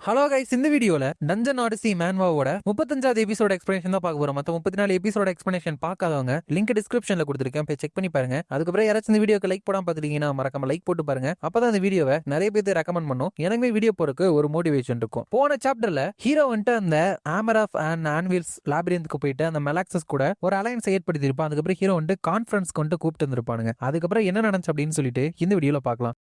Hello guys, இந்த வீடியோல dungeon odyssey மேன்வாவோட 35வது எபிசோட எக்ஸ்பிளனேஷன் தான் பார்க்க போறோம். மொத்தம் 34 எபிசோட எக்ஸ்பிளனேஷன் பார்க்காதவங்க லிங்க் டிஸ்கிரிப்ஷன்ல கொடுத்துருக்கேன், போய் செக் பண்ணி பாருங்க. அதுக்கப்புறம் யாராச்சும் இந்த வீடியோக்கு லைக் போடாம பார்த்துட்டீங்கன்னா மறக்காம லைக் போட்டு பாருங்க. அப்பதான் இந்த வீடியோவை நிறைய பேருக்கு ரெக்கமெண்ட் பண்ணும், எனக்குமே வீடியோ போறதுக்கு ஒரு மோட்டிவேஷன் இருக்கும். போன சாப்டர்ல ஹீரோ வந்துட்டு அந்த ஆமர் ஆஃப் அண்ட் ஆன்வில்ஸ் லாபிரிந்துக்கு போயிட்டு அந்த மெலாக்சஸ் கூட ஒரு அலையன்ஸ் ஏற்படுத்தி இருப்பான். அதுக்கப்புறம் ஹீரோ வந்துட்டு கான்ஃபரன்ஸ்க்கு வந்துட்டு கூப்பிட்டு இருந்திருப்பானுங்க. அதுக்கப்புறம் என்ன நடந்துச்சு அப்படின்னு சொல்லிட்டு இந்த வீடியோல பார்க்கலாம்.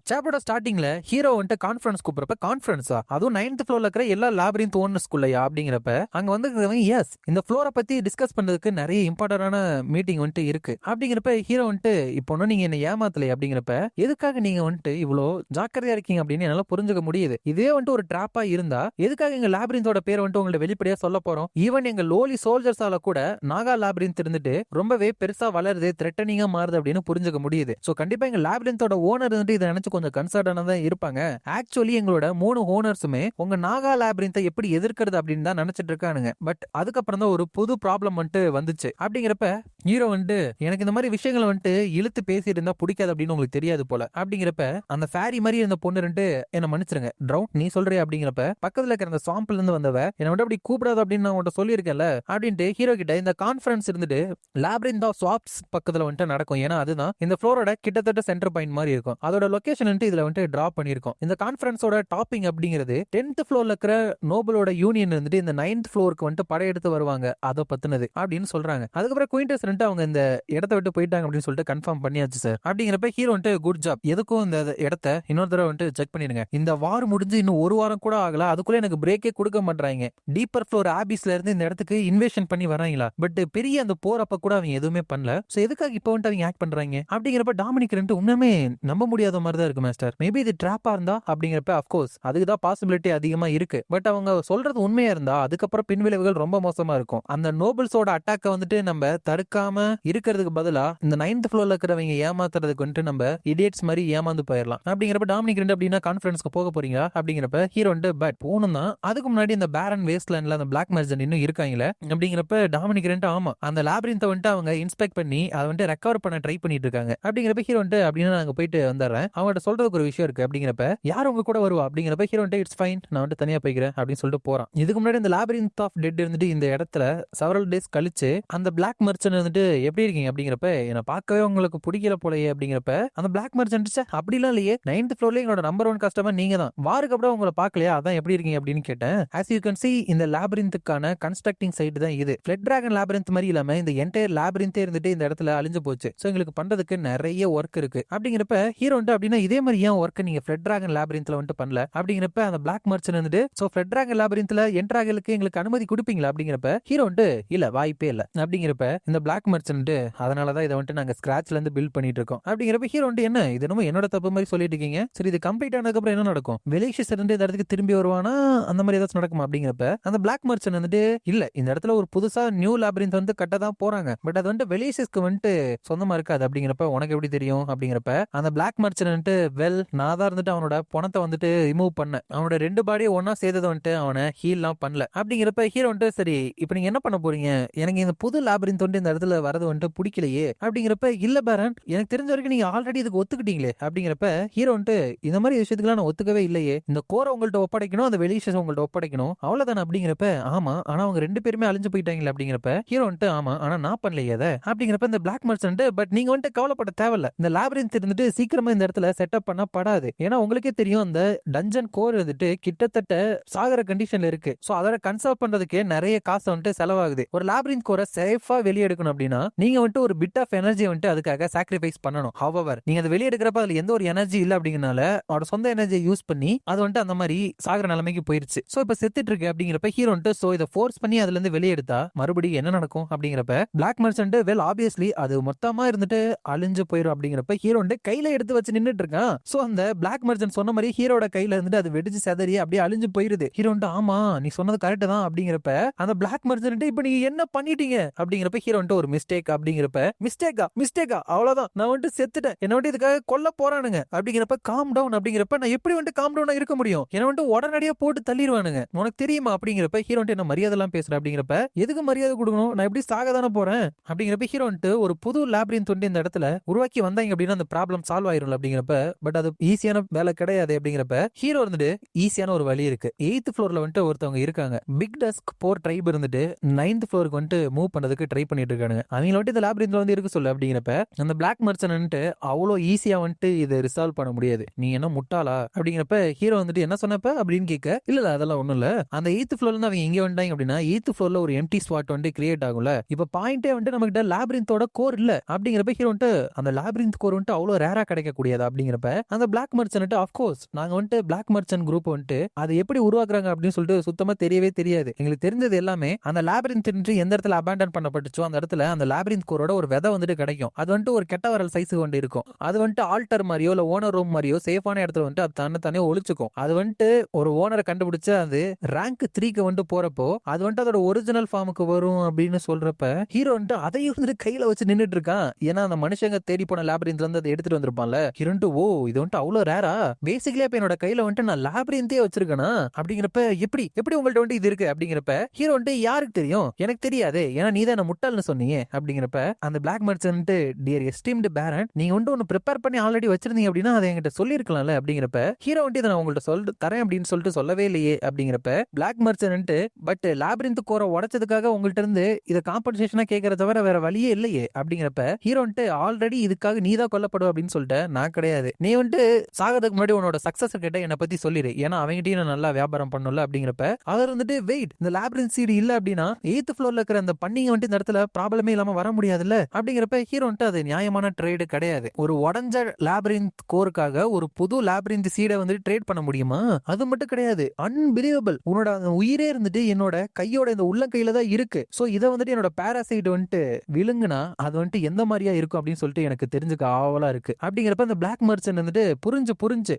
சாப்டரோட ஸ்டார்டிங்ல ஹீரோ வந்துட்டு கான்ஃபரன்ஸ் கூப்பிடுறப்ப, கான்ஃபரன்ஸா அதுவும் 9th ஃப்ளோர்ல இருக்கிற எல்லா லாபிரிந்த் ஓனர்ஸ்குள்ளயா அப்படிங்கிறப்ப அங்க வந்து எஸ் இந்த ஃப்ளோரை பத்தி டிஸ்கஸ் பண்றதுக்கு நிறைய இம்பார்ட்டன்டான மீட்டிங் வந்துட்டு இருக்கு அப்படிங்கிறப்ப ஹீரோ வந்துட்டு இப்போ நீங்க என்ன ஏமாத்தலை அப்படிங்கிறப்ப எதுக்காக நீங்க வந்துட்டு இவ்வளோ ஜாக்கிரதையா இருக்கீங்க அப்படின்னு என்னால புரிஞ்சுக்க முடியுது. இதே வந்துட்டு ஒரு டிராப்பா இருந்தா எதுக்காக எங்க லாபிரிந்தோட பேரை வந்துட்டு உங்களை வெளிப்படையா சொல்ல போறோம். ஈவன் எங்க லோலி சோல்ஜர்ஸால கூட நாகா லாபிரிந்த் இருந்துட்டு ரொம்பவே பெருசா வளருது, த்ரெட்டனிங்கா மாறுது அப்படின்னு புரிஞ்சுக்க முடியுது. சோ கண்டிப்பா எங்க லாபிரிந்தோட ஓனர் இருந்துட்டு இதை நினைச்சு கொஞ்சம் கன்சர்னா தான் இருப்பாங்க. ஆக்சுவலி எங்களோட 3 ஓனர்ஸுமே உங்க நாகா லாபிரிந்தை எப்படி எதிர்க்கிறது அப்படின்னு தான் நினைச்சிட்டு இருக்கானுங்க. பட் அதுக்கப்புறம் தான் ஒரு புது ப்ராப்ளம் வந்துட்டு வந்துச்சு. அப்படிங்கிறப்ப ஹீரோ வந்துட்டு எனக்கு இந்த மாதிரி விஷயங்களை வந்துட்டு இழுத்து பேசிட்டு இருந்தா பிடிக்காது அப்படின்னு உங்களுக்கு தெரியாது போல. அப்படிங்கிறப்ப அந்த ஃபேரி மாதிரி இருந்த பொண்ணு ரெண்டு என்ன மன்னிச்சிருங்க ட்ரவுன் நீ சொல்றிய அப்படிங்கிறப்ப பக்கத்துல இருக்கிற அந்த சாம்பிள் இருந்து வந்தவ என்ன விட அப்படி கூப்பிடாது அப்படின்னு நான் உன்ட்ட சொல்லியிருக்கேன்ல அப்படின்ட்டு ஹீரோ கிட்ட இந்த கான்ஃபரன்ஸ் இருந்துட்டு லாபிரிந்த் ஆஃப் ஸ்வாப்ஸ் பக்கத்துல வந்துட்டு நடக்கும். ஏன்னா அதுதான் இந்த ஃப்ளோரோட கிட்டத்தட்ட சென்டர் பாயிண்ட் மாதிரி இருக்கும். அதோட லொகேஷன் இதுல வந்துட்டு டிரா பண்ணிருக்கோம். இந்த கான்ஃபரன்ஸோட டாப்பிங் அப்படிங்கிறது 10th ஃப்ளோர்ல இருக்கிற நோபலோட யூனியன் வந்துட்டு இந்த 9th ஃப்ளோருக்கு வந்துட்டு படையெடுத்து வருவாங்க, அதை பத்தினது அப்படின்னு சொல்றாங்க. அதுக்கப்புறம் குயின்டஸ் வந்துட்டு அவங்க இந்த இடத்த விட்டு போயிட்டாங்க அப்படின்னு சொல்லிட்டு கன்ஃபார்ம் பண்ணியாச்சு சார். அப்படிங்கிறப்ப ஹீரோ வந்துட்டு குட் ஜாப், எதுக்கும் இந்த இடத்த இன்னொரு தடவை வந்துட்டு செக் பண்ணிருங்க. இந்த வார் முடிஞ்சு இன்னும் ஒரு வாரம் கூட ஆகல, அதுக்குள்ள எனக்கு பிரேக்கே கொடுக்க மாட்டாங்க. டீப்பர் ஃப்ளோர் ஆபீஸ்ல இருந்து இந்த இடத்துக்கு இன்வேஷன் பண்ணி வராங்களா, பட் பெரிய அந்த போறப்ப கூட அவங்க எதுவுமே பண்ணல. சோ எதுக்காக இப்போ வந்துட்டு அவங்க ஆக்ட் பண்றாங்க அப்படிங்கிறப்ப டாமினிக் ரெண்டு உண்மையுமே நம்ப முடியாத மாதிரி தான் இருக்கு மாஸ்டர். மேபி இது ட்ராப்பா இருந்தா அப்படிங்கிறப்ப அஃப்கோர்ஸ் அதுக்கு தான் பாசிபிலிட்டி அதிகமா இருக்கு. பட் அவங்க சொல்றது உண்மையா இருந்தா அதுக்கப்புறம் பின்விளைவுகள் ரொம்ப மோசமா இருக்கும். அந்த நோபல்ஸோட அட்டாக்க வந்துட்டு நம்ம தடுக்காம இருக்கிறதுக்கு பதிலா இந்த 9th ஃப்ளோர்ல இருக்கிறவங்க ஏமாத்துறதுக்கு வந்துட்டு நம்ம இடியட்ஸ் மாதிரி ஏமாந்து போயிடலாம். அப்படிங்கிறப்ப டாமினிக் ரெண்டு அப்படின்னா கான்ஃபரன்ஸ்க்கு போக போறீங்க அப்படிங்கிறப்ப ஹீரோ வந்து பட் போகணும் தான், அதுக்கு முன்னாடி இந்த பேரன் வேஸ்ட்லேண்ட்ல அந்த பிளாக் மெர்ஜன் இன்னும் இருக்காங்களே அப்படிங்கிறப்ப டாமினிக் ரெண்டு ஆமா அந்த லாபிரிந்தை வந்துட்டு அவங்க இன்ஸ்பெக்ட் பண்ணி அதை வந்துட்டு ரெக்கவர் பண்ண ட்ரை பண்ணிட்டு இருக்காங்க. அப்படிங்கிறப்ப ஹீரோ வந்துட்டு அப்படின்னா நாங்க போயிட்டு வந்துடுறேன், அவங்கள்ட்ட சொல்றதுக்கு ஒரு விஷயம் இருக்கு அப்படிங்கிறப்ப யார் உங்க கூட வருவா அப்படிங்கிறப்ப ஹீரோ இட்ஸ் ஃபைன் நான் வந்து தனியா போய்க்கிறேன் அப்படின்னு சொல்லிட்டு போறான். இதுக்கு முன்னாடி இந்த லாபிரிந்த் ஆஃப் டெட் இருந்துட்டு இந்த இடத்துல செவரல் டேஸ் கழிச்சு அந்த பிளாக் மர்ச்சன்ட் வந்துட்டு எப்படி இருக்கீங்க அப்படிங்கிறப்ப என்ன பார்க்கவே உங்களுக்கு பிடிக்கல போலயே அப்படிங்கிறப்ப அந்த பிளாக் மர்ச்சன்ட் அப்படிலாம் இல்லையே, 9th ஃப்ளோர்ல எங்களோட நம்பர் 1 கஸ்டமர் நீங்க தான், வாருக்கு அப்புறம் உங்களை பார்க்கலையா அதான் எப்படி இருக்கீங்க அப்படின்னு கேட்டேன். ஆஸ் யூ கேன் see இந்த லாபிரிந்துக்கான கன்ஸ்ட்ரக்டிங் சைட் தான் இது. ஃபிளட் டிராகன் லாபிரிந்த் மாதிரி இல்லாம இந்த என்டையர் லாபிரிந்தே இருந்துட்டு இந்த இடத்துல அழிஞ்சு போச்சு. சோ எங்களுக்கு பண்றதுக்கு நிறைய ஒர்க் இருக்கு அப்படிங்கிறப்ப ஹீரோ அப்படின்னா இதே மாதிரி ஏன் ஒர்க் நீங்க ஃபிளட் டிராகன் லாபிரிந்த்ல வந்துட்டு பண்ணல அப்படிங்கிறப்ப அந்த பிளாக் மர்ச்சன்ட் வந்துட்டு சோ ஃபிளட் டிராகன் லாபிரிந்த்ல என்ட்ராகலுக்கு எங்களுக்கு அனுமதி கொடுப்பீங்களா அப்படிங்கிறப்ப ஹீரோ வந்துட்டு இல்ல வாய்ப்பே இல்ல அப்படிங்கிறப்ப இந்த பிளாக் மர்ச்சன்ட் அதனாலதான் இதை வந்துட்டு நாங்க ஸ்கிராச்ல இருந்து பில்ட் பண்ணிட்டு இருக்கோம் அப்படிங்கிறப்ப ஹீரோ வந்துட்டு என்ன இது என்னோட தப்பு மாதிரி சொல்லிட்டு இருக்கீங்க, சரி இது கம்ப்ளீட் ஆனதுக்கு அப்புறம் என்ன நடக்கும், வெலிஷியஸ் இருந்து இந்த இடத்துக்கு திரும்பி வருவானா அந்த மாதிரி ஏதாச்சும் நடக்குமா அப்படிங்கிறப்ப அந்த பிளாக் மர்ச்சன்ட் வந்துட்டு இல்ல இந்த இடத்துல ஒரு புதுசா நியூ லாபிரிந்த் வந்து கட்ட தான் போறாங்க, பட் அது வந்துட்டு வெலிஷியஸ்க்கு வந்துட்டு சொந்தமா இருக்காது அப்படிங்கிறப்ப உனக்கு எப்படி தெரியும் அப்படிங்கிறப்ப அந்த பிளாக் மர்ச்சன்ட் வந்துட்டு வெல் நான் தான் இருந்துட்டு அவனோட பணத்தை வந்துட்டு ரிமூவ் பண்ண, அவனோட 2 பாடியை ஒன்னா சேர்த்ததை வந்துட்டு அவனை ஹீல்லாம் பண்ணல அப்படிங்கிறப்ப ஹீரோ வந்துட்டு சரி இப்போ நீங்க என்ன பண்ண போறீங்க, எனக்கு இந்த புது லாபிரிந்த் வந்துட்டு இந்த இடத்துல வரது வந்துட்டு பிடிக்கலையே அப்படிங்கிறப்ப இல்ல பேரன் எனக்கு தெரிஞ்ச வரைக்கும் நீங்க ஆல்ரெடி இதுக்கு ஒத்துக்கிட்டீங்களே அப்படிங்கிறப்ப ஹீரோ வந்துட்டு இந்த மாதிரி விஷயத்துக்குலாம் நான் ஒத்துக்கவே இல்லையே, இந்த கோரை உங்கள்ட்ட ஒப்படைக்கணும் அந்த வெலிஷியஸ் உங்கள்ட்ட ஒப்படைக்கணும் அவ்வளவுதானே அப்படிங்கிறப்ப ஆமா ஆனா அவங்க 2 பேருமே அழிஞ்சு போயிட்டாங்களே அப்படிங்கிறப்ப ஹீரோ வந்துட்டு ஆமா ஆனா நான் பண்ணலையே அதை அப்படிங்கிறப்ப இந்த பிளாக் மர்ச்சன்ட் பட் நீங்க வந்துட்டு கவலைப்பட தேவையில்ல, இந்த லாபிரிந்த் இருந்துட்டு சீக்கிரமா இந்த இடத்துல செட்டப் பண்ண படாது, ஏன்னா உங்களுக்கே தெரியும் அந்த டஞ்சன் கோர் வந்துட்டு கிட்டத்தட்ட சாகர கண்டிஷன்ல இருக்கு. சோ அதோட கன்சர்வ் பண்றதுக்கு நிறைய காசு வந்துட்டு செலவாகுது. ஒரு லாபிரிந்த் கோரை சேஃபா வெளியே எடுக்கணும் அப்படின்னா நீங்க வந்துட்டு ஒரு பிட் ஆஃப் எனர்ஜி வந்துட்டு அதுக்காக சாக்ரிஃபைஸ் பண்ணணும். ஹவவர் நீங்க அதை வெளியே எடுக்கிறப்ப அதுல எந்த ஒரு எனர்ஜி இல்ல அப்படிங்கறனால அவரோட சொந்த எனர்ஜியை யூஸ் பண்ணி அது வந்துட்டு அந்த மாதிரி சாகர நிலைமைக்கு போயிருச்சு. சோ இப்ப செத்துட்டு இருக்கு அப்படிங்கிறப்ப ஹீரோ வந்துட்டு சோ இதை ஃபோர்ஸ் பண்ணி அதுல இருந்து வெளியே எடுத்தா மறுபடியும் என்ன நடக்கும் அப்படிங்கிறப்ப பிளாக் மர்ச்சன்ட் வெல் ஆப்வியஸ்லி அது மொத்தமா இருந்துட்டு அழிஞ்சு போயிடும் அப்படிங்கிறப்ப ஹீரோ வந்துட்டு கையில எடுத்து வச்சு நின்றுட்டு இருக்கான். இருக்கான். சோ அந்த பிளாக் மர்ச்சன்ட் சொன்ன மாதிரி ஹீரோட கையில இருந்துட்டு அது வெடிச்சு செதறி அப்படியே அழிஞ்சு போயிருது. ஹீரோ வந்துட்டு ஆமா நீ சொன்னது கரெக்ட் தான் அப்படிங்கிறப்ப அந்த பிளாக் மர்ச்சன்ட் இப்ப நீங்க என்ன பண்ணிட்டீங்க அப்படிங்கிறப்ப ஹீரோ வந்துட்டு ஒரு மிஸ்டேக் அப்படிங்கிறப்ப மிஸ்டேக்கா அவ்வளவுதான் நான் வந்துட்டு செத்துட்டேன் என்ன வந்துட்டு இதுக்காக கொல்ல போறானுங்க அப்படிங்கிறப்ப காம் டவுன் அப்படிங்கிறப்ப நான் எப்படி வந்துட்டு காம் டவுனா இருக்க முடியும் என்ன வந்துட்டு உடனடியா போட்டு தள்ளிடுவானுங்க உனக்கு தெரியுமா அப்படிங்கிறப்ப ஹீரோ வந்துட்டு என்ன மரியாதை எல்லாம் பேசுற அப்படிங்கிறப்ப எதுக்கு மரியாதை கொடுக்கணும் நான் எப்படி சாக தானே போறேன் அப்படிங்கிறப்ப ஹீரோ வந்துட்டு ஒரு புது லேப்ரின் தொண்டி இந்த இடத்துல உருவாக்கி வந்தாங்க அப்படின்னா அந்த ப்ராப்ளம் சால்வ் ஆயிரும் அப்படிங்கிறப்ப பட் அது ஈஸியான வேலை கிடையாது அப்படிங்கிறப்ப ஹீரோ வந்துட்டு ஈஸியான ஒரு வழி இருக்கு. 8th ஃப்ளோர்ல வந்துட்டு ஒருத்தவங்க இருக்காங்க. பிக் டஸ்க் போர் ட்ரைப் இருந்துட்டு 9th ஃப்ளோருக்கு வந்துட்டு மூவ் பண்ணதுக்கு ட்ரை பண்ணிட்டு இருக்காங்க. அவங்க வந்துட்டு இந்த லேப்ரின்ல வந்து இருக்க சொல்ல அப்படிங்கிறப்ப அந்த பிளாக் மர்ச்சன்ட் அவ்வளோ ஈஸியா வந்துட்டு இதை ரிசால்வ் பண்ண முடியாது. நீ என்ன முட்டாளா அப்படிங்கிறப்ப ஹீரோ வந்துட்டு என்ன சொன்னப்ப அப்படின்னு கேட்க இல்ல அதெல்லாம் ஒண்ணும் இல்ல அந்த 8th ஃப்ளோர்ல இருந்து அவங்க எங்க வந்தாங்க அப்படின்னா 8th ஃப்ளோர்ல ஒரு எம்டி ஸ்பாட் வந்து கிரியேட் ஆகும்ல. இப்ப பாயிண்டே வந்துட்டு நம்ம கிட்ட லேப்ரின்த்தோட கோர் இல்ல அப்படிங்கிறப்ப ஹீரோ வந்துட்டு அந்த லேப்ரின்த் கோர் வந்துட்டு அவ்வளவு ரேரா கிடைக்கக்கூடியது அப்படிங்கிறப்ப அந்த பிளாக் மர்ச்சன்ட் ஆஃப்கோர்ஸ் நாங்க வந்துட்டு பிளாக் மர்ச்சன்ட் குரூப் வந்துட்டு அதை எப்படி உருவாக்குறாங்க அப்படின்னு சொல்லிட்டு சுத்தமா தெரியவே தெரியாது. எங்களுக்கு தெரிஞ்சது எல்லாமே அந்த லேப்ரின்த் எந்த இடத்துல அபேண்டன் பண்ணப்பட்டுச்சோ அந்த இடத்துல அந்த லேப்ரின்த் கோரோட ஒரு விதை வந்துட்டு கிடைக்கும். அது வந்துட்டு ஒரு கெட்ட வரல் சைஸ் கொண்டு இருக்கும். அது வந்துட்டு ஆல்டர் மாதிரியோ இல்ல ஓனர் ரூம் மாதிரியோ சேஃபான இடத்துல வந்துட்டு அது தன்னை ஒழிச்சுக்கும். அது வந்துட்டு ஒரு ஓனரை கண்டுபிடிச்சு அது ரேங்க் 3க்கு வந்துட்டு போறப்போ அது வந்துட்டு அதோட ஒரிஜினல் ஃபார்முக்கு வரும் அப்படின்னு சொல்றப்ப ஹீரோ வந்துட்டு அதையும் வந்துட்டு கையில வச்சு நின்றுட்டு இருக்கான். ஏன்னா அந்த மனுஷங்க தேடி போன லேப்ரின்த்ல இருந்து அதை எடுத்துட்டு வந்திருப்பான்ல. ஹீரோ ஓ இது வந்துட்டு அவ்வளவு ரேரா பேசிக்கலி அப்ப என்னோட கையில வந்துட்டு நான் லேப்ரின்த்தே வச்சிருக்கேனா அப்படிங்கிறப்ப எப்படி உங்கள்ட்ட வந்துட்டு இது இருக்கு அப்படிங்கிறப்ப ஹீரோ வந்துட்டு யாருக்கு தெரியும் எனக்கு தெரியாது ஏன்னா நீ தான் முட்டாள்னு சொன்னீங்க அப்படிங்கிறப்ப அந்த பிளாக் மர்ச்சன்ட் டியர் எஸ்டீம்டு பேரன் நீங்க வந்துட்டு ஒன்னு ப்ரிப்பேர் பண்ணி ஆல்ரெடி வச்சிருந்தீங்க அப்படின்னா அதை என்கிட்ட சொல்லிருக்கலாம்ல அப்படிங்கிறப்ப ஹீரோ வந்துட்டு இதை நான் உங்கள்ட்ட தரேன் அப்படின்னு சொல்லிட்டு சொல்லவே இல்லையே அப்படிங்கிறப்ப பிளாக் மர்ச்சன்ட் பட் லேப்ரின்த் கோரை உடைச்சதுக்காக உங்கள்ட்ட இருந்து இதை காம்பன்சேஷனா கேட்கறத தவிர வேற வழியே இல்லையே அப்படிங்கிறப்ப ஹீரோ வந்துட்டு ஆல்ரெடி இதுக்காக நீ தான் கொல்லப்படுவ அப்படின்னு சொல்லிட்டு நான் கிடையாது நீ வந்துட்டு சாகிறதுக்கு முன்னாடி உன்னோட சக்சஸ் கிட்ட என்னை பத்தி சொல்லிடு ஏன்னா அவங்ககிட்டயும் நான் நல்லா வியாபாரம் பண்ணல அப்படிங்கிறப்ப அவர் வந்துட்டு வெயிட் இந்த லேப்ரின்த் சீடு இல்ல அப்படின்னா 8th ஃப்ளோர்ல இருக்கிற அந்த பண்ணிங்க வந்துட்டு இந்த இடத்துல ப்ராப்ளமே இல்லாம வர முடியாதுல்ல அப்படிங்கிறப்ப ஹீரோ வந்துட்டு அது நியாயமான ட்ரேடு கிடையாது. ஒரு உடஞ்ச லேப்ரின்த் கோருக்காக ஒரு புது லேப்ரின்த் சீடை வந்துட்டு ட்ரேட் பண்ண முடியுமா? அது மட்டும் கிடையாது. அன்பிலீவபிள். உன்னோட உயிரே இருந்துட்டு என்னோட கையோட இந்த உள்ள கையில தான் இருக்கு. சோ இதை வந்துட்டு என்னோட பாராசைட் வந்துட்டு விழுங்குனா அது வந்துட்டு எந்த மாதிரியா இருக்கும் அப்படின்னு சொல்லிட்டு எனக்கு தெரிஞ்சுக்க ஆவலா இருக்கு அப்படிங்கிறப்ப அந்த பிளாக் மர்ச்சன்ட் வந்துட்டு புரிஞ்சு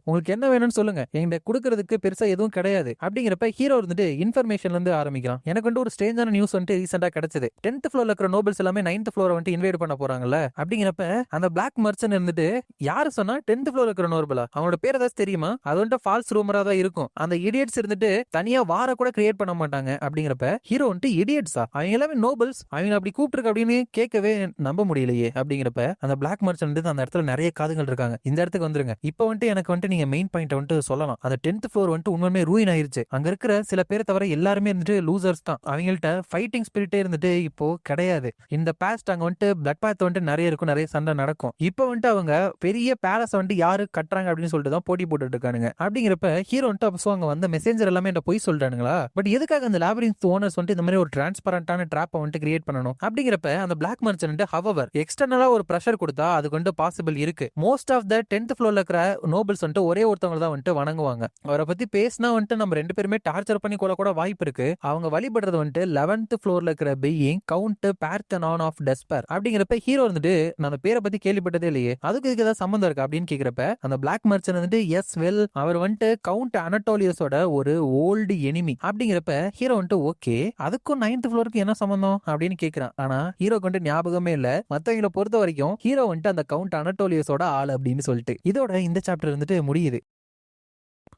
உங்களுக்கு என்ன வேணும்னு சொல்லுங்க என்கிட்ட கொடுக்கறதுக்கு பெருசா எதுவும் கிடையாது அப்படிங்கிறப்ப ஹீரோ வந்துட்டு இன்ஃபர்மேஷன்ல இருந்து ஆரம்பிக்கலாம். எனக்கு வந்து ஒரு ஸ்ட்ரேஞ்சான நியூஸ் வந்துட்டு ரீசெண்டா கிடைச்சது. 10th ஃப்ளோர்ல இருக்கிற நோபல்ஸ் எல்லாமே 9th ஃப்ளோரை வந்துட்டு இன்வைட் பண்ண போறாங்கல்ல அப்படிங்கிறப்ப அந்த பிளாக் மர்ச்சன்ட் இருந்துட்டு யாரு சொன்னா 10th ஃப்ளோர்ல இருக்கிற நோபலா அவனோட பேர் ஏதாவது தெரியுமா? அது வந்துட்டு ஃபால்ஸ் ரூமரா தான் இருக்கும். அந்த இடியட்ஸ் இருந்துட்டு தனியா வார கூட கிரியேட் பண்ண மாட்டாங்க அப்படிங்கிறப்ப ஹீரோ வந்துட்டு இடியட்ஸா அவங்க எல்லாமே நோபல்ஸ் அவங்க அப்படி கூப்பிட்டு அப்படின்னு கேட்கவே நம்ப முடியலையே அப்படிங்கிறப்ப அந்த பிளாக் மர்ச்சன்ட் அந்த இடத்துல நிறைய காதுகள் இருக்காங்க. இந்த இடத்துக்கு வந்துருங்க. இப்போ வந்துட்டு எனக்கு வந்துட்டு நீங்க மெயின் பாயிண்ட் வந்துட்டு சொல்லலாம். அந்த 10th ஃப்ளோர் வந்துட்டு உண்மையுமே ரூயின் ஆயிருச்சு. அங்க இருக்கிற சில பேரை தவிர எல்லாருமே இருந்துட்டு லூசர்ஸ் தான். அவங்கள்ட்ட ஃபைட்டிங் ஸ்பிரிட்டே இருந்துட்டு இப்போ கிடையாது. இந்த பாஸ்ட் அங்க வந்துட்டு பிளட் பாத் வந்துட்டு நிறைய இருக்கும் நிறைய சண்டை நடக்கும். இப்போ வந்துட்டு அவங்க பெரிய பேலஸ் வந்துட்டு யாரு கட்டுறாங்க அப்படின்னு சொல்லிட்டு தான் போட்டி போட்டுட்டு இருக்கானுங்க அப்படிங்கிறப்ப ஹீரோ வந்துட்டு அப்போ அங்க வந்த மெசேஞ்சர் எல்லாமே என்ன போய் சொல்றானுங்களா? பட் எதுக்காக அந்த லேப்ரின்த் ஓனர்ஸ் வந்துட்டு இந்த மாதிரி ஒரு டிரான்ஸ்பரண்டான ட்ராப்பை வந்துட்டு கிரியேட் பண்ணணும் அப்படிங்கிறப்ப அந்த பிளாக் மர்ச்சன்ட் ஹவவர் எக்ஸ்டர்னலா ஒரு ப்ரெஷர் கொடுத்தா அதுக்கு வந்துட்டு பாசிபிள் இருக்கு. மோஸ்ட் ஆஃப் த 10th ஃப்ளோர்ல இருக்கிற நோபல்ஸ் வந்துட்டு ஒரே ஒருத்தவங்க தான் வந்துட்டு வணங்குவாங்க. அவரை பத்தி பேசினா வந்துட்டு நம்ம ரெண்டு பேருமே டார்ச்சர் பண்ணி கொள்ள கூட வாய்ப்பு இருக்கு. அவங்க வழிபடுறது வந்துட்டு 11th ஃப்ளோர்ல இருக்கிற பீயிங் கவுண்ட் பார்த்தனான் ஆஃப் டெஸ்பர் அப்படிங்கிறப்ப ஹீரோ வந்துட்டு நான் அந்த பேரை பத்தி கேள்விப்பட்டதே இல்லையே அதுக்கு இதுக்கு ஏதாவது சம்பந்தம் இருக்கு அப்படின்னு கேக்குறப்ப அந்த பிளாக் மர்ச்சன்ட் வந்துட்டு எஸ் வெல் அவர் வந்துட்டு கவுண்ட் அனட்டோலியஸோட ஒரு ஓல்டு எனிமி அப்படிங்கிறப்ப ஹீரோ வந்துட்டு ஓகே அதுக்கும் 9th ஃப்ளோருக்கு என்ன சம்பந்தம் அப்படின்னு கேக்குறான். ஆனா ஹீரோக்கு வந்துட்டு ஞாபகமே இல்ல மத்தவங்களை பொறுத்த வரைக்கும் ஹீரோ வந்துட்டு அந்த கவுண்ட் அனட்டோலியஸோட ஆள் அப்படின்னு சொல்லிட்டு இதோட இந்த சாப்டர் வந்துட்டு முடியுது.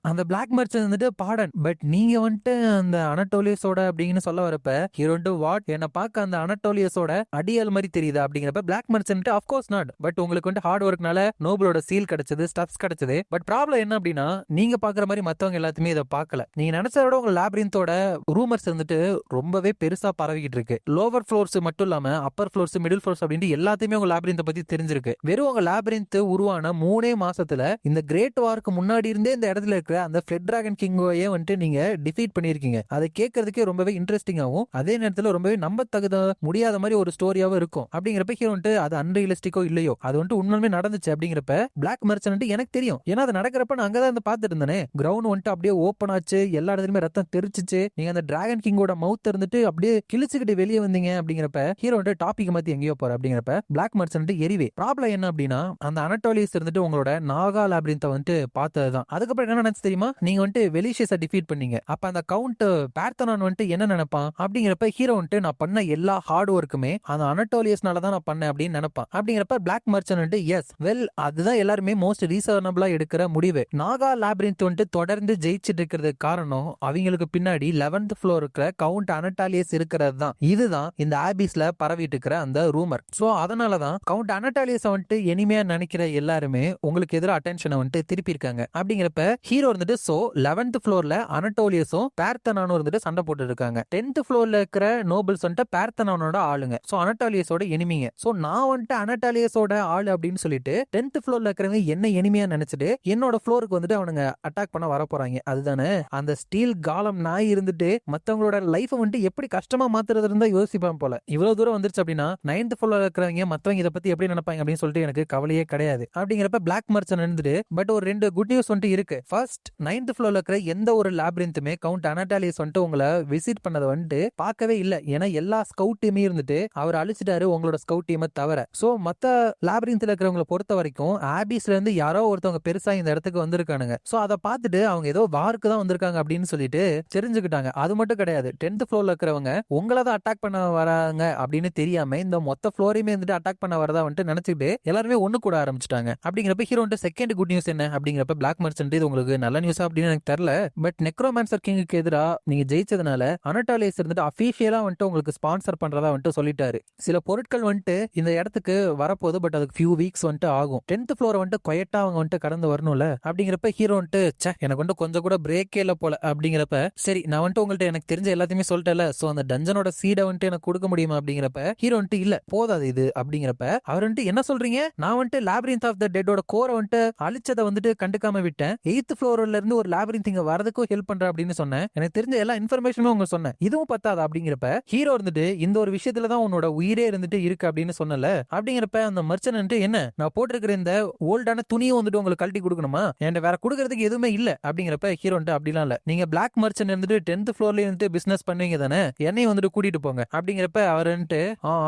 அந்த பிளாக் மர்ச்சன்ட் வந்துட்டு பாடன் பட் நீங்க வந்துட்டு அந்த அனட்டோலியஸோட அப்படின்னு சொல்ல வரப்ப ஹீரோ வாட் என்ன பார்க்க அந்த அனட்டோலியஸோட அடியால் மாதிரி தெரியுதா அப்படிங்கிறப்ப black merchant of course not but உங்களுக்கு வந்து ஹார்ட் ஒர்க்னால நோபலோட சீல் கிடைச்சது ஸ்டப்ஸ் கிடைச்சது. பட் ப்ராப்ளம் என்ன அப்படின்னா நீங்க பாக்குற மாதிரி மத்தவங்க எல்லாத்துமே இதை பார்க்கல. நீங்க நினைச்சத விட உங்க லேப்ரின்த்தோட ரூமர்ஸ் வந்துட்டு ரொம்பவே பெருசா பரவிக்கிட்டு இருக்கு. லோவர் ஃப்ளோர்ஸ் மட்டும் இல்லாம அப்பர் ஃப்ளோர்ஸ் மிடில் ஃப்ளோர்ஸ் அப்படின்ட்டு எல்லாத்தையுமே உங்க லேப்ரின்த்தை பத்தி தெரிஞ்சிருக்கு. வெறும் உங்க லேப்ரின்த் உருவான 3 மாசத்துல இந்த கிரேட் வார்க்கு முன்னாடி இருந்தே இந்த இடத்துல இருக்கிற அந்த ஃபிளட் டிராகன் கிங்கோயே வந்துட்டு நீங்க டிஃபீட் பண்ணிருக்கீங்க. அதை கேட்கறதுக்கே ரொம்பவே இன்ட்ரெஸ்டிங்காவும் அதே நேரத்துல ரொம்பவே நம்ப தகுத முடியாத மாதிரி ஒரு ஸ்டோரியாவும் இருக்கும். அப்படிங்கிறப்ப ஹீரோ வந்துட்டு அது அன்ரியலிஸ்டிக்கோ இல்லையோ அது வந்துட்டு உண்மையுமே நடந்துச்சு அப்படிங்கிறப்ப பிளாக் மர்ச்சன்ட் எனக்கு தெரியும். ஏன்னா அது நடக்கிறப்ப நான் அங்கதான் வந்து பாத்துட்டு இருந்தேனே. கிரவுண்ட் வந்துட்டு அப்படியே ஓப்பன் ஆச்சு, எல்லா இடத்துலயுமே ரத்தம் தெரிச்சிச்சு, நீங்க அந்த டிராகன் கிங்கோட மவுத் இருந்துட்டு அப்படியே கிழிச்சுக்கிட்டு வெளியே வந்தீங்க. அப்படிங்கிறப்ப ஹீரோ வந்துட்டு டாபிக் மாத்தி எங்கேயோ போற. அப்படிங்கிறப்ப பிளாக் மர்ச்சன்ட் எரிவே. ப்ராப்ளம் என்ன அப்படின்னா அந்த அனட்டோலியஸ் இருந்துட்டு உங்களோட நாகா லாபிரிந்த வந்துட்டு பார்த்ததுதான். அதுக்கப்புறம் என்ன நினைச்சு தெரியுமா, நீங்க வந்துட்டு வெலிஷியஸை டிஃபீட் பண்ணீங்க. அப்ப அந்த கவுண்ட் பேர்த்தனான் வந்துட்டு என்ன நினைப்பான் அப்படிங்கிறப்ப ஹீரோ வந்துட்டு நான் பண்ண எல்லா ஹார்ட் ஒர்க்குமே அந்த அனட்டோலியஸ்னால தான் நான் பண்ணேன் அப்படின்னு நினைப்பான். அப்படிங்கிறப்ப பிளாக் மர்ச்சன்ட் எஸ் வெல் அதுதான் எல்லாருமே மோஸ்ட் ரீசனபிளா எடுக்கிற முடிவு. நாகா லாபிரிந்த் வந்துட்டு தொடர்ந்து ஜெயிச்சிட்டு இருக்கிறதுக்கு காரணம் அவங்களுக்கு பின்னாடி 11th ஃப்ளோர் இருக்கிற கவுண்ட் அனட்டாலியஸ் இருக்கிறது தான். இதுதான் இந்த ஆபிஸ்ல பரவிட்டு இருக்கிற அந்த ரூமர். சோ அதனாலதான் கவுண்ட் அனட்டாலியஸ் வந்துட்டு எனிமையா நினைக்கிற எல்லாருமே உங்களுக்கு எதிராக அட்டென்ஷனை வந்துட்டு திருப்பி இருக்காங்க. அப்படிங்கிறப்ப ஹீரோ இருந்துட்டு சோ 11th ஃப்ளோர்ல அனட்டோலியஸும் பேர்த்தனானும் இருந்துட்டு சண்டை போட்டு இருக்காங்க. 10th ஃப்ளோர்ல இருக்கிற நோபல்ஸ் வந்துட்டு பேர்த்தனானோட ஆளுங்க. சோ அனட்டாலியஸோட எனிமிங்க. சோ நான் வந்துட்டு அனட்டாலியஸோட ஆளு அப்படின்னு சொல்லிட்டு 10th ஃப்ளோர்ல இருக்கிறவங்க என்ன எனிமையா நினைச்சிட்டு என்னோட ஃப்ளோருக்கு வந்துட்டு அவனுங்க அட்டாக் பண்ண வர போறாங்க. அதுதானே அந்த ஸ்டீல் காலம் நாய் இருந்துட்டு மத்தவங்களோட லைஃப் வந்துட்டு எப்படி கஷ்டமா மாத்துறது இருந்தா யோசிப்பான் போல. இவ்வளவு தூரம் வந்துருச்சு அப்படின்னா 9th ஃப்ளோர்ல இருக்கிறவங்க மத்தவங்க இதை பத்தி எப்படி நினைப்பாங்க அப்படின்னு சொல்லிட்டு எனக்கு கவலையே கிடையாது. அப்படிங்கிறப்ப பிளாக் மர்ச்சன்ட் இருந்துட்டு பட் ஒரு 2 குட் நியூஸ் வந்துட்டு இருக்கு. ஃபர்ஸ்ட் 9th ஃப்ளோர்ல இருக்கிற எந்த ஒரு லாபிரிந்துமே கவுண்ட் அனட்டாலியஸ் வந்துட்டு உங்களை விசிட் பண்ணதை வந்துட்டு பார்க்கவே இல்லை. ஏன்னா எல்லா ஸ்கவுட் டீமே இருந்துட்டு அவர் அழிச்சிட்டாரு உங்களோட ஸ்கவுட் டீமை தவிர. சோ மத்த லாபிரிந்த்ல இருக்கிறவங்களை பொறுத்த வரைக்கும் ஆபிஸ்ல இருந்து யாரோ ஒருத்தவங்க பெருசா இந்த இடத்துக்கு வந்திருக்கானுங்க. சோ அதை பார்த்துட்டு அவங்க ஏதோ வார்க்கு தான் வந்திருக்காங்க அப்படின்னு சொல்லிட்டு தெரிஞ்சுக்கிட்டாங்க. அது மட்டும் கிடையாது, 10th ஃப்ளோர்ல இருக்கிறவங்க உங்களை தான் அட்டாக் பண்ண வராங்க அப்படின்னு தெரியாம இந்த மொத்த ஃப்ளோரையுமே வந்துட்டு அட்டாக் பண்ண வரதா வந்துட்டு நினைச்சிட்டு எல்லாருமே ஒண்ணு கூட ஆரம்பிச்சிட்டாங்க. அப்படிங்கிறப்ப ஹீரோ வந்துட்டு செகண்ட் குட் நியூஸ் என்ன அப்படிங்கிறப்ப பிளாக் மர்ச்சன்ட் இது உங்களுக்கு நல்ல நியூஸா அப்படின்னு எனக்கு தெரியல. பட் நெக்ரோமான்சர் கிங்குக்கு எதிராக நீங்க ஜெயிச்சதுனால அனட்டாலியஸ் இருந்துட்டு அபிஷியலா வந்துட்டு உங்களுக்கு ஸ்பான்சர் பண்றதா வந்துட்டு சொல்லிட்டாரு. சில பொருட்கள் வந்துட்டு இந்த இடத்துக்கு வரப்போகுது. பட் அதுக்கு ஃபியூ வீக்ஸ் வந்துட்டு ஆகும். 10th ஃப்ளோர் வந்துட்டு குவைட்டா அவங்க வந்துட்டு கடந்து வரணும்ல. அப்படிங்கிறப்ப ஹீரோ வந்துட்டு எனக்கு வந்துட்டு கொஞ்சம் கூட பிரேக்கே இல்ல போல. அப்படிங்கிறப்ப சரி நான் வந்துட்டு உங்கள்ட்ட எனக்கு தெரிஞ்ச எல்லாத்தையுமே சொல்லிட்டேன்ல, சோ அந்த டஞ்சனோட சீடை வந்துட்டு எனக்கு கொடுக்க முடியுமா அப்படிங்கிறப்ப ஹீரோ வந்துட்டு இல்ல போதாது இது. அப்படிங்கிறப்ப அவர் வந்துட்டு என்ன சொல்றீங்க, நான் வந்துட்டு லாபிரிந்த் ஆஃப் த டெட்டோட கோரை வந்துட்டு அழிச்சதை வந்துட்டு கண்டுக்காம விட்டேன். 8th ஃப்ளோர்ல இருந்து ஒரு லாபிரிந்த் இங்க வரதுக்கும் ஹெல்ப் பண்ற அப்படின்னு சொன்னேன். எனக்கு தெரிஞ்ச எல்லா இன்ஃபர்மேஷனும் உங்க சொன்னேன், இதுவும் பத்தாது. அப்படிங்கிறப்ப ஹீரோ இருந்துட்டு இந்த ஒரு விஷயத்துலதான் உன்னோட உயிரே இருந்துட்டு இருக்கு அப்படின்னு சொன்னல. அப்படிங்கிறப்ப அந்த மர்ச்சன்ட் என்ன நான் போட்டிருக்கிற இந்த ஓல்டான துணியும் வந்துட்டு உங்களுக்கு கழட்டி கொடுக்கணுமா, என்கிட்ட வேற கொடுக்கறதுக்கு எதுவுமே இல்ல. அப்படிங்கிறப்ப ஹீரோ வந்துட்டு அப்படிலாம் இல்ல, நீங்க பிளாக் மர்ச்சன்ட் இருந்துட்டு 10th ஃப்ளோர்ல இருந்து பிசினஸ் பண்ணுவீங்க தானே, என்னையும் வந்துட்டு கூட்டிட்டு போங்க. அப்படிங்கிறப்ப அவர் வந்துட்டு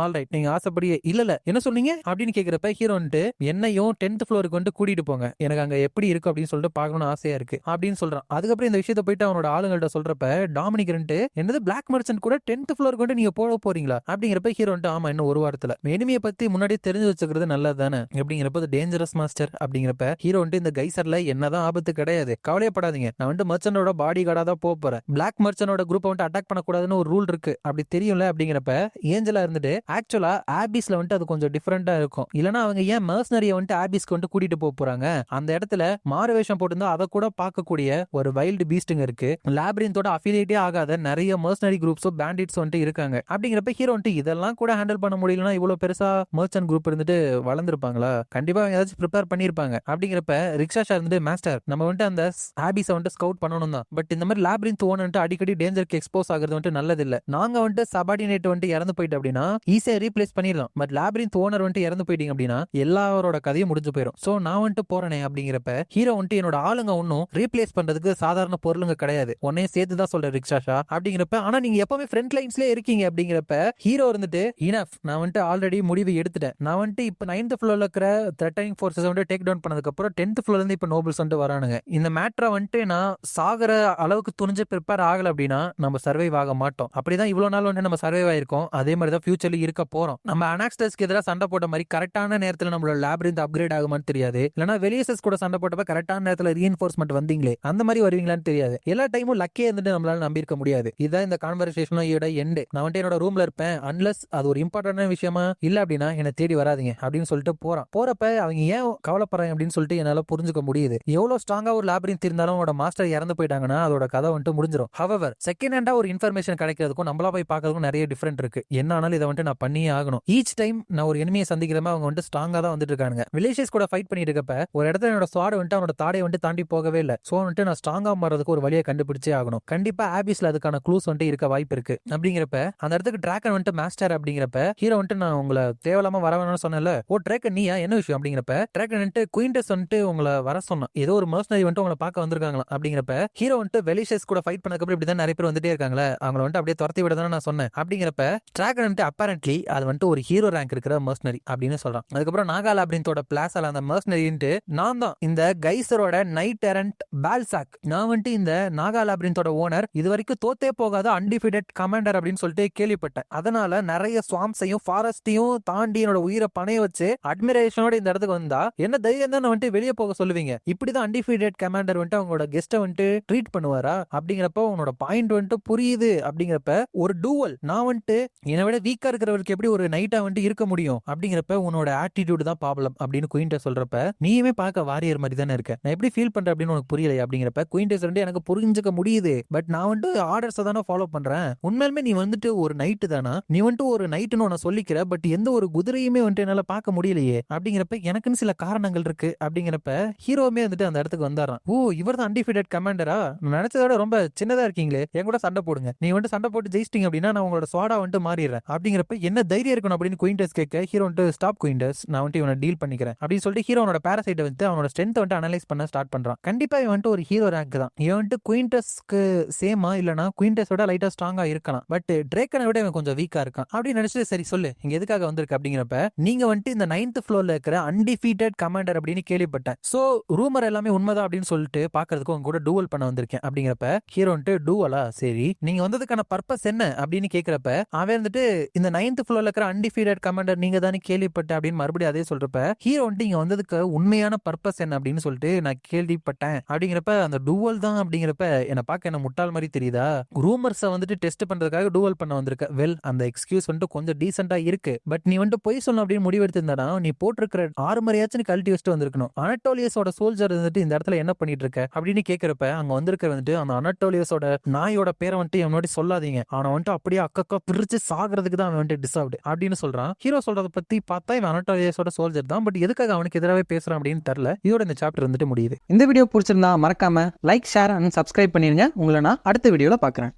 ஆல்ரைட் நீங்க ஆசைப்படியே இல்ல என்ன சொன்னீங்க அப்படின்னு கேக்குறப்ப ஹீரோ வந்துட்டு என்னையும் 10th ஃப்ளோருக்கு வந்துட்டு கூட்டிட்டு போங்க, எனக்கு அங்க எப்படி இருக்கு அப்படின்னு சொல்லிட்டு பார்க்கணும்னு ஆசையா இருக்கு அப்படின்னு சொல்றான். அதுக்கப்புறம் இந்த விஷயத்தை போயிட்டு அவனோட ஆளுங்கள்ட்ட சொல்றப்ப டாமினிக் என்னது பிளாக் மர்ச்சன்ட் கூட 10th ஃப்ளோருக்கு வந்து நீங்க போக போறீங்களா அப்படிங்கிறப்ப ஹீரோ வந்துட்டு ஆமா இன்னும் ஒரு வாரத்துல எனிமியை பத்தி முன்னாடியே தெரிஞ்சு வச்சுக்கிறது நல்லது தானே. அப்படிங்கிறப்ப டேஞ்சரஸ் மாஸ்டர். அப்படிங்கிறப்ப ஹீரோ வந்துட்டு இந்த கைசர்ல என்னதான் ஆபத்து கிடையாது, கவலையப்படாதீங்க, நான் வந்துட்டு மர்ச்சனோட பாடி கார்டா தான் போறேன். பிளாக் மர்ச்சனோட குரூப் வந்துட்டு அட்டாக் பண்ணக்கூடாதுன்னு ஒரு ரூல் இருக்கு அப்படி தெரியும்ல. அப்படிங்கிறப்ப ஏஞ்சலா இருந்துட்டு ஆக்சுவலா ஆபிஸ்ல வந்துட்டு அது கொஞ்சம் டிஃபரெண்டா இருக்கும். இல்லனா அவங்க ஏன் மர்சனரியை வந்துட்டு ஆபிஸ்க்கு வந்துட்டு கூட்டிட்டு போறாங்க, அந்த இடத்துல மாறு வேஷம் போட்டிருந்தா அதை கூட பார்க்கக்கூடிய ஒரு வைல்டு பீஸ்டுங்க இருக்கு. லாபிரிந்தோட அஃபிலியேட்டே ஆகாத நிறைய மர்சனரி குரூப்ஸோ பேண்டிட்ஸ் வந்துட்டு இருக்காங்க. அப்படிங்கிறப்ப ஹீரோ வந்துட்டு இதெல்லாம் கூட ஹேண்டில் பண்ண முடியலன்னா இவ்வளவு பெருசா மர்ச்சன்ட் குரூப் இருந்துட்டு வளர்ந்துருப்பாங்களா, கண்டிப்பா அவங்க ஏதாச்சும் ப்ரிப்பேர் பண்ணிருப்பாங்க. அப்படிங்கிறப்ப ரிக்ஷாஷா இருந்துட்டு மாஸ்டர் நம்ம வந்துட்டு அந்த ஆபிஸை வந்துட்டு ஸ்கவுட் பண்ணணும் தான், பட் இந்த மாதிரி லாபிரிந்த் ஓன் வந்துட்டு அடிக்கடி டேஞ்சருக்கு எக்ஸ்போஸ் ஆகிறது வந்துட்டு நல்லது இல்ல. நாங்க வந்துட்டு சபார்டினேட் வந்துட்டு இறந்து போயிட்டு அப்படின்னா ஈஸியா ரீப்ளேஸ் பண்ணிடலாம். பட் லாபிரிந்த் ஓனர் வந்துட்டு இறந்து போயிட்டீங்க அப்படின்னா எல்லாரோட கதையும் முடிஞ்சு போயிடும். சோ நான் வந்துட்டு போறேனே. அப்படிங்கிறப்ப ஹீரோ வந்துட்டு என்னோட ஆளுங்க ஒன்னும் ரீப்ளேஸ் பண்றதுக்கு சாதாரண பொருளுங்க கிடையாது, உன்னையும் சேர்த்து தான் சொல்றேன் ரிக்ஷாஷா. அப்படிங்கிறப்ப ஆனா நீங்க எப்பவுமே ஃப்ரண்ட் லைன்ஸ்லயே இருக்கீங்க. அப்படிங்கிறப்ப ஹீரோ இருந்துட்டு இனஃப் நான் வந்துட்டு ஆல்ரெடி முடிவு எடுத்துட்டேன், நான் வந்துட்டு இப்ப 9th ஃப்ளோர்ல இருக்கிற த்ரெட்டனிங் ஃபோர்ஸஸ் வந்து டேக் டவுன் பண்ணதுக்கு அப்புறம் 10th ஃப்ளோர்ல இருந்து இப்ப நோபல்ஸ் வந்துட்டு வரானுங்க. இந்த மேட்டரை வந்துட்டு நான் சாகர அளவுக்கு துணிஞ்சு ப்ரிப்பேர் ஆகல அப்படின்னா நம்ம சர்வைவ் ஆக மாட்டோம். அப்படிதான் இவ்வளவு நாள் வந்து நம்ம சர்வைவ் ஆயிருக்கோம், அதே மாதிரி தான் ஃபியூச்சர்ல இருக்க போறோம். நம்ம அனாக்ஸ்டஸ்க்கு எதிராக சண்டை போட்ட மாதிரி கரெக்டான நேரத்துல நம்மளோட லாபிரிந்த் அப்கிரேட் ஆகுமான்னு தெரியாது, இல்லனா வெளியசஸ் கூட சண்டை போட்டப்ப கரெக்டான நேரத்துல ரீஎன்ஃபோர்ஸ்மெண்ட் வந்தீங்களே அந்த மாதிரி வருவீங்களான்னு தெரியாது. எல்லா டைமும் லக்கே இருந்துட்டு நம்மளால நம்பி இருக்க முடியாது. இதுதான் இந்த கான்வர்சேஷனோட எண்ட். நான் வந்துட்டு என்னோட ரூம்ல இருப்பேன், அன்லஸ் அது ஒரு இம்பார்ட்டன்டான விஷயமா இல்ல அப்படின்னா என்ன தேடி வராதீங்க அப்படின்னு சொல்லிட்டு போறப்ப அவங்க ஏன் கவலைப்படுறாங்க அப்படின்னு சொல்லிட்டு என்னால புரிஞ்சுக்க முடியுது. எவ்வளவு ஸ்ட்ராங்கா ஒரு லாபிரிந்த் இருந்தாலும் அவனோட மாஸ்டர் இறந்து போயிட்டாங்கன்னா அதோட கதை வந்துட்டு முடிஞ்சிடும். ஹவவர் செகண்ட் ஹேண்டா ஒரு இன்ஃபர்மேஷன் கிடைக்கிறதுக்கும் நம்மளா போய் பார்க்கறதுக்கும் நிறைய டிஃபரெண்ட் இருக்கு. என்ன ஆனாலும் இதை வந்துட்டு நான் பண்ணியே ஆகணும். ஈச் டைம் நான் ஒரு எனிமியை சந்திக்கிறப்ப அவங்க வந்துட்டு ஸ்ட்ராங்கா தான் வந்துட்டு இருக்காங்க. வில்லேஜஸ் கூட ஃபைட் பண்ணிட்டு இருக்கப்ப ஒரு இடத்துல என்னோட ஸ்வாட் வந்துட்டு அவனோட தாடையை வந்துட்டு தாண்டி போகவே ஆகவே இல்லை. ஸோ வந்துட்டு நான் ஸ்ட்ராங்கா மாறதுக்கு ஒரு வழியை கண்டுபிடிச்சே ஆகணும். கண்டிப்பா ஆபிஸ்ல அதுக்கான க்ளூஸ் வந்துட்டு இருக்க வாய்ப்பு இருக்கு. அப்படிங்கிறப்ப அந்த இடத்துக்கு டிராகன் வந்துட்டு மாஸ்டர் அப்படிங்கிறப்ப ஹீரோ வந்துட்டு நான் உங்களை தேவையில்லாம வர வேணும்னு சொன்னேன்ல, ஓ டிராகன் நீயா, என்ன விஷயம் அப்படிங்கிறப்ப டிராகன் வந்துட்டு குயின்டஸ் வந்துட்டு உங்களை வர சொன்னான், ஏதோ ஒரு மர்சனரி வந்துட்டு உங்களை பார்க்க வந்திருக்காங்களா அப்படிங்கிறப்ப ஹீரோ வந்துட்டு வெலிஷியஸ் கூட ஃபைட் பண்ணதுக்கு இப்படிதான் நிறைய பேர் வந்துட்டே இருக்காங்களே, அவங்களை வந்துட்டு அப்படியே துரத்தி விட தானே நான் சொன்னேன் அப்படிங்கிறப்ப டிராகன் வந்துட்டு அப்பரண்ட்லி அது வந்துட்டு ஒரு ஹீரோ ரேங்க் இருக்கிற மர்சனரி அப்படின்னு சொல்றான். அதுக்கப்புறம் நாகா லாபிரின்த்தோட பிளாஸ்ல அந்த மர்சனரின்ட்டு நான் தான் இந்த கைசரோட நைட் எரண்ட் பால்சாக், நான் வந்துட்டு இந்த நாகா லாபிரின்த்தோட ஓனர், இது வரைக்கும் தோத்தே போகாத அன்டிஃபீடட் கமாண்டர் அப்படின்னு சொல்லிட்டு கேள்விப்பட்டேன். அதனால நிறைய ஸ்வாம்ஸையும் ஃபாரஸ்டையும் தாண்டி என்னோட உயிரை பணைய வச்சு அட்மிரேஷனோட இந்த இடத்துக்கு வந்தா என்ன தைரியம் தான் வந்துட்டு வெளியே போக சொல்லுவீங்க, இப்படிதான் அன்டிஃபீடட் கமாண்டர் வந்துட்டு அவங்களோட கெஸ்ட்டை வந்துட்டு ட்ரீட் பண்ணுவாரா அப்படிங்கிறப்ப உன்னோட பாயிண்ட் வந்துட்டு புரியுது. அப்படிங்கிறப்ப ஒரு டூவல் நான் வந்துட்டு என்னை விட வீக்கா இருக்கிறவருக்கு எப்படி ஒரு நைட்டா வந்துட்டு இருக்க முடியும் அப்படிங்கிறப்ப உன்னோட ஆட்டிடியூட் தான் ப்ராப்ளம் அப்படின்னு குயின்டஸ் சொல்றப்ப நீயுமே பார்க்க வாரியர் மாதிரி தானே இருக்க, நான் எப்படி ஃபீல் பண்றேன் அப்படின்னு உனக்கு புரியல அப்படிங்கிறப்ப குயின்டஸ் வந்துட்டு எனக்கு புரிஞ்சுக்க முடியுது, பட் நான் வந்துட்டு ஆர்டர்ஸை தானே ஃபாலோ பண்றேன், உண்மையிலுமே நீ வந்துட்டு ஒரு நைட்டு தானா, நீ வந்துட்டு ஒரு நைட்டுன்னு உன்னை சொல்லிக்கிற, பட் எந்த ஒரு குதிரையுமே வந்துட்டு என்னால பார்க்க முடியலையே அப்படிங்கிறப்ப எனக்குன்னு சில காரணங்கள் இருக்கு அப்படிங்கிறப்ப ஹீரோமே வந்துட்டு அந்த இடத்துக்கு வந்தாராம். ஓ இவர் தான் அன்டிஃபீடட் கமாண்டரா, நினைச்சதோட ரொம்ப சின்னதா இருக்கீங்களே, என் கூட சண்டை போடுங்க, நீ வந்துட்டு சண்டை போட்டு ஜெயிச்சிட்டீங்க அப்படின்னா நான் உங்களோட ஸ்வாடா வந்துட்டு மாறிடுறேன் அப்படிங்கிறப்ப என்ன தைரியம் இருக்கணும் அப்படின்னு குயின்டஸ் கேட்க ஹீரோ வந்துட்டு ஸ்டாப் குயின்டஸ், நான் வந்துட்டு இவனை டீல் பண்ணிக்கிறேன் அப்படின்னு சொல்லிட்டு ஹீரோனோட பாராசைட்டை வந்து அவனோட ஸ்ட்ரென்த் வந்துட்டு அனலைஸ் பண்ண ஸ்டார்ட் பண்றான். கண்டிப்பா இவன் வந்துட்டு ஒரு ஹீரோ ரேங்க் தான், இவன் வந்துட்டு குயின்டஸ்க்கு சேமா இல்லனா குயின்டஸோட லைட்டா ஸ்ட்ராங்கா இருக்கலாம், பட் டிரேக்கனை விட இவன் கொஞ்சம் வீக்கா இருக்கான் அப்படின்னு நினைச்சு சரி சொல்லு இங்க எதுக்காக வந்திருக்கு அப்படிங்கிறப்ப நீங்க வந்துட்டு இந்த 9th ஃப்ளோர்ல இருக்கிற அன்டிஃபீட்டட் கமாண்டர் அப்படின்னு கேள்விப்பட்டேன், சோ ரூமர் எல்லாமே உண்மைதான் அப்படின்னு சொல்லிட்டு பாக்குறதுக்கு உங்க கூட டூவல் பண்ண வந்திருக்கேன் அப்படிங்கிறப்ப ஹீரோ வந்துட்டு டூவலா, சரி நீங்க வந்ததுக்கான பர்பஸ் என்ன அப்படின்னு கேட்கிறப்ப அவன் வந்துட்டு இந்த 9th ஃப்ளோர்ல இருக்கிற அன்டிஃபீட்டட் கமாண்டர் நீங்க தானே கேள்விப்பட்ட அப்படின்னு மறுபடியும் அதே சொல்றப்ப ஹீரோ வந்துட்டு இங்க வந்ததுக்கு உண்மையான பர்பஸ் என்ன அப்படின்னு சொல்லிட்டு நான் கேள்விப்பட்டேன் அப்படிங்கிறப்ப அந்த டூவல் தான் அப்படிங்கிறப்ப என்ன பார்க்க என்ன முட்டாள் மாதிரி தெரியுதா, ரூமர்ஸை வந்துட்டு டெஸ்ட் பண்றதுக்காக டூவல் பண்ண வந்திருக்க, வெல் அந்த எக்ஸ்கியூஸ் வந்துட்டு கொஞ்சம் டீசென்டா இருக்கு, பட் நீ வந்துட்டு பொய் சொல்லணும் அப்படின்னு முடிவெடுத்திருந்தா நீ போட்டிருக்கிற ஆர்மரையாச்சும் கழட்டி வச்சுட்டு வந்திருக்கணும், அனட்டோலியஸோட சோல்ஜர் வந்துட்டு இந்த இடத்துல என்ன பண்ணிட்டு இருக்க அப்படின்னு கேட்கிறப்ப அங்க வந்திருக்க வந்துட்டு அந்த அனட்டோலியஸோட நாயோட பேரை வந்துட்டு அவனோட சொல்லாதீங்க, அவனை வந்துட்டு அப்படியே அக்கா பிரிச்சு சாகிறதுக்கு தான் அவன் வந்துட்டு டிசர்வ்டு அப்படின்னு சொல்றான். ஹீரோ சொல்றதை பத்தி பார்த்தா இவன் அனட்டோலியஸோட சோல்ஜர் தான், பட் எதுக்காக அவனுக்கு எதிராகவே பேசுறான் அப்படின்னு தெரியல. இதோட இந்த சாப்டர் வந்துட்டு முடியுது. இந்த வீடியோ பிடிச்சிருந்தா மறக்காம லைக், ஷேர் அண்ட் சப்ஸ்கிரைப் பண்ணிருங்க. உங்களை நான் அடுத்த வீடியோல பாக்குறேன்.